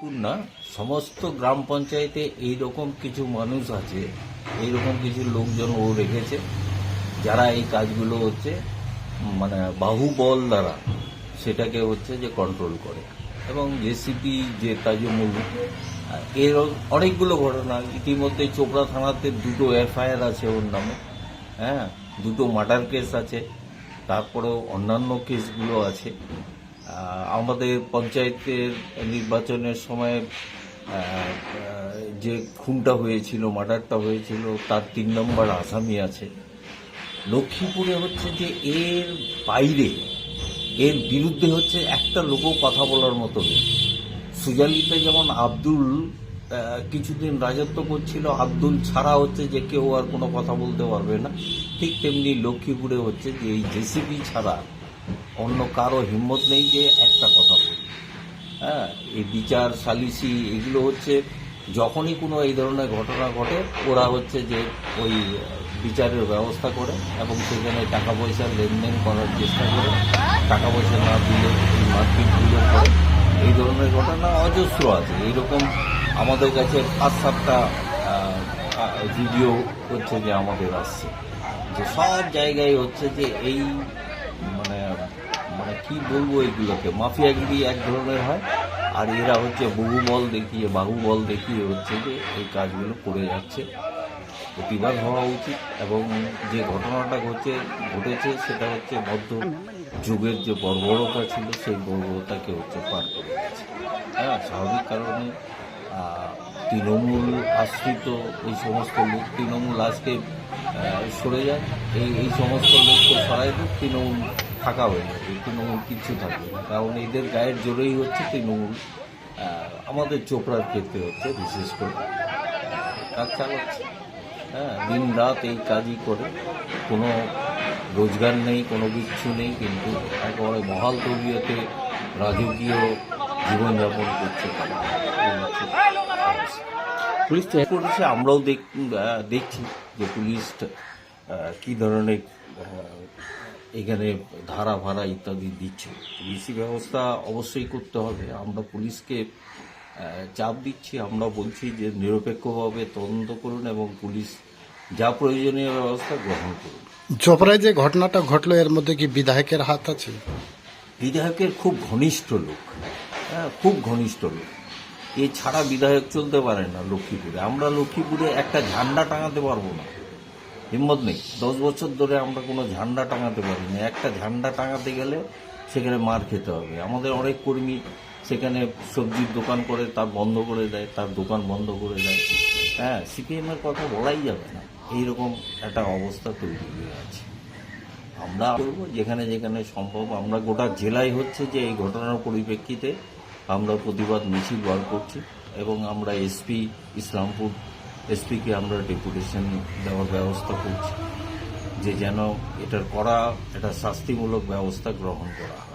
না, সমস্ত গ্রাম পঞ্চায়েতে এইরকম কিছু মানুষ আছে, এইরকম কিছু লোকজন ও রেখেছে যারা এই কাজগুলো হচ্ছে মানে বাহুবল দ্বারা সেটাকে হচ্ছে যে কন্ট্রোল করে। এবং জেসিপি যে তাজমুল, এর অনেকগুলো ঘটনা ইতিমধ্যে চোপড়া থানাতে 2টো এফআইআর আছে ওর নামে, হ্যাঁ, 2টো মার্ডার কেস আছে, তারপরেও অন্যান্য কেসগুলো আছে। আমাদের পঞ্চায়েতের নির্বাচনের সময় যে খুনটা হয়েছিল, মার্ডারটা হয়েছিল, তার 3 নম্বর আসামি আছে। লক্ষ্মীপুরে হচ্ছে যে এর বাইরে এর বিরুদ্ধে হচ্ছে একটা লোকও কথা বলার মতো নেই। সুজালিতে যেমন আব্দুল কিছুদিন রাজত্ব করছিল, আব্দুল ছাড়া হচ্ছে যে কেউ আর কোনো কথা বলতে পারবে না, ঠিক তেমনি লক্ষ্মীপুরে হচ্ছে যে এই জেসিপি ছাড়া অন্য কারো হিম্মত নেই যে একটা কথা বলবে। হ্যাঁ, এই বিচার সালিসি এগুলো হচ্ছে যখনই কোনো এই ধরনের ঘটনা ঘটে ওরা হচ্ছে যে ওই বিচারের ব্যবস্থা করে এবং সেখানে টাকা পয়সা লেনদেন করার চেষ্টা করে, টাকা পয়সা না দিলে মারপিটগুলো করে। এই ধরনের ঘটনা অজস্র আছে। এইরকম আমাদের কাছে 5-7টা ভিডিও হচ্ছে যে আমাদের আসছে, যে সব জায়গায় হচ্ছে যে এই মানে মানে কি বলবো, এইগুলোকে মাফিয়াগিরি এক ধরনের হয়, আর এরা হচ্ছে বাহুবল দেখিয়ে হচ্ছে যে এই কাজগুলো করে যাচ্ছে। প্রতিবাদ হওয়া উচিত। এবং যে ঘটনাটা ঘটেছে সেটা হচ্ছে মধ্য যুগের যে বর্বরতা ছিল সেই বর্বরতাকে হচ্ছে পার করে গেছে। হ্যাঁ, স্বাভাবিক কারণে তৃণমূল আশ্রিত এই সমস্ত লোক, তৃণমূল আজকে সরে যায়, এই সমস্ত লোককে সরাই দেয়, তৃণমূল থাকা হয়ে যাবে, তৃণমূল কিচ্ছু থাকবে না। কারণ এদের গায়ের জোরেই হচ্ছে তৃণমূল আমাদের চোপড়ার ক্ষেত্রে হচ্ছে বিশেষ করে কাজ চালাচ্ছে। হ্যাঁ, দিন রাত এই কাজই করে, কোনো রোজগার নেই, কোনো কিচ্ছু নেই, কিন্তু একেবারে মহাল তবিয়তে রাজকীয় জীবনযাপন করছে তারা। পুলিশ করেছে, আমরাও দেখছি যে পুলিশ কী ধরনের এখানে ধারা ভাড়া ইত্যাদি দিচ্ছে। পুলিশি ব্যবস্থা অবশ্যই করতে হবে। আমরা পুলিশকে চাপ দিচ্ছি, আমরা বলছি যে নিরপেক্ষভাবে তদন্ত করুন এবং পুলিশ যা প্রয়োজনীয় ব্যবস্থা গ্রহণ করুন। চোপড়ায় যে ঘটনাটা ঘটলো এর মধ্যে কি বিধায়কের হাত আছে? বিধায়কের খুব ঘনিষ্ঠ লোক, হ্যাঁ, খুব ঘনিষ্ঠ লোক। এছাড়া বিধায়ক চলতে পারে না লক্ষ্মীপুরে। আমরা লক্ষ্মীপুরে একটা ঝান্ডা টাঙাতে পারবো না, হিম্মত নেই। 10 বছর ধরে আমরা কোনো ঝান্ডা টাঙাতে পারি না। একটা ঝান্ডা টাঙাতে গেলে সেখানে মার খেতে হবে। আমাদের অনেক কর্মী সেখানে সবজির দোকান করে তার বন্ধ করে দেয়, তার দোকান বন্ধ করে দেয়। হ্যাঁ, সিপিএমের কথা বলাই যাবে না, এইরকম একটা অবস্থা তৈরি হয়ে আছে। আমরা করবো যেখানে যেখানে সম্ভব। আমরা গোটা জেলায় হচ্ছে যে এই ঘটনার পরিপ্রেক্ষিতে আমরা প্রতিবাদ মিছিল বার করছি এবং আমরা ইসলামপুর এসপিকে আমরা ডেপুটেশন দেওয়ার ব্যবস্থা করছি যে যেন এটার একটা শাস্তিমূলক ব্যবস্থা গ্রহণ করা হয়।